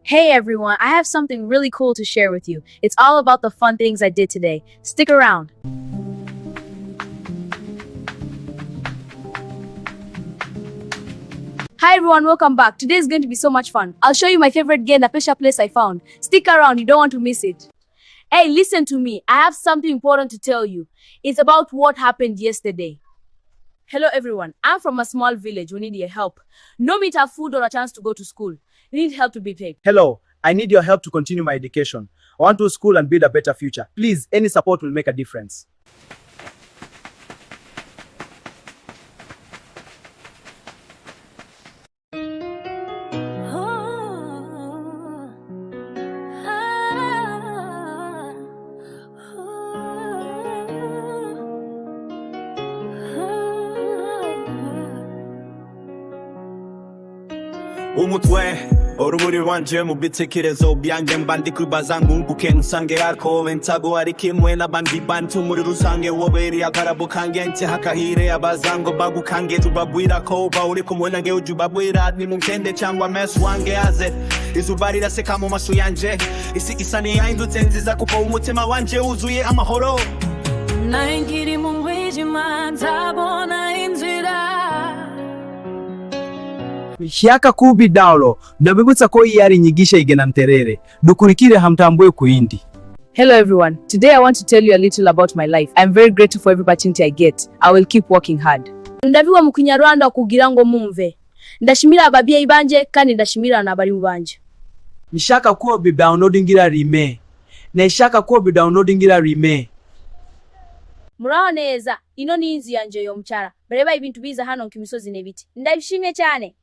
Hey everyone, I have something really cool to share with you. It's all about the fun things I did today. Stick around. Hi everyone, welcome back. Today is going to be so much fun. I'll show you my favorite game, the special place I found. Stick around, you don't want to miss it. Hey, listen to me. I have something important to tell you. It's about what happened yesterday. Hello everyone, I'm from a small village. We need your help. No meat or food or a chance to go to school. We need help to be paid. Hello, I need your help to continue my education. I want to school and build a better future. Please, any support will make a difference. umutwe urumuri wanje mu bitekerezo byanjye mbandi kwibaza ngunguke nsange ariko ntago ari kimwe n'abandi bantu muri rusange woberi akarabo kange nti hakahire abazango bagukange tubabwira ko bauri kumwe nange ujubabwira ni mukende cyangwa mess wange aze izuba riraseka mu maso yanje isi isani yahindutse nziza kuko umutima wanje wuzuye amahoro naingiri mu mwijima nzabona inzira Shyaka kubi dawlo ndabibutsa ko iyi ari inyigisho igena mterere dukurikire hamtambuye kuindi. Hello everyone. Today I want to tell you a little about my life. I'm very grateful for every opportunity I get. I will keep working hard. Ndabiwa umunyarwanda kugira ngo mumve. Ndashimira ababyeyi banje kandi ndashimira n'abarimu banje. Nishaka ko bi downloadingira rime. Nishaka ko bi downloadingira rime. Muraho neza. Ino ni inzu yanje yo mchara. Bareba ibintu biza hano nkimisozi n'ebiti. Ndabishimye cyane.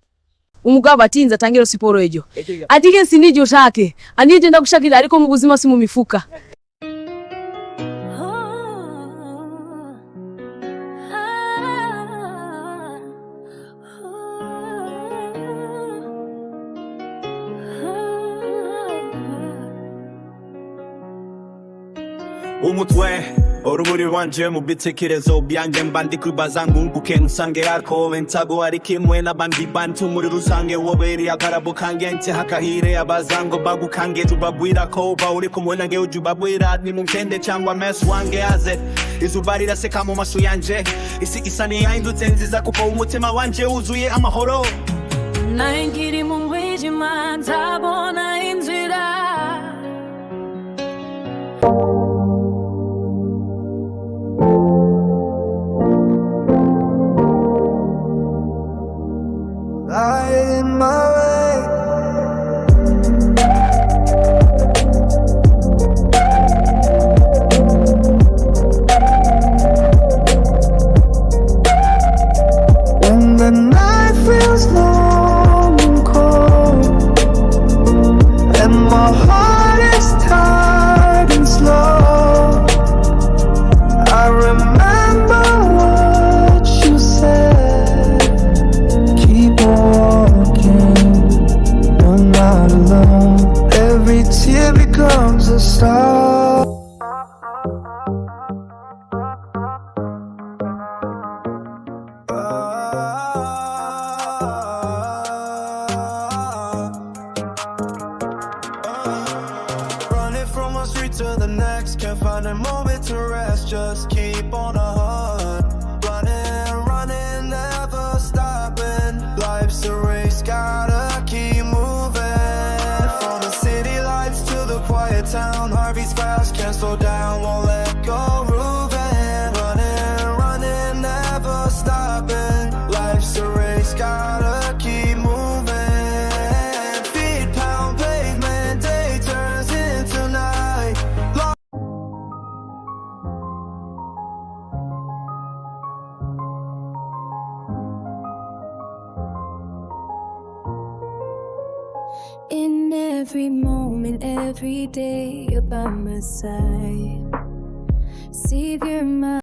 Umugabo atinza tangira siporo ejo atike sinije ushake anije ndagushakira ariko mu buzima si mu mifuka umutwe urumuri wanje mu bitekerezo byanjye mbandi kwibaza ngunguke nsange ariko ntago ari kimwe n'abandi bantu muri rusange woberi akarabo kange nti hakahire abazango bagukange tubabwira ko bauri kumwe nange ujubabwira ni mukende cyangwa mess wange aze izuba riraseka mu maso yanje isi isani yahindutse nziza kuko umutima wanje wuzuye amahoro naingiri mu mwijima nzabona inzira in my way. When the night feels long and cold and my heart is tired and slow, I remember what you said. Keep walking, you're not alone. Every tear becomes a star. Running from one street to the next, can't find a moment to rest. Just keep on a hunt, running, never stopping. Life's a race, gotta keep moving. From the city lights to the quiet town, Harvey's fast, can't slow down, won't let go. Moving, running, never stopping. Life's a race, gotta keep moving. Feet pound pavement, day turns into night. in every moment, every day, you're by my side. Savior, my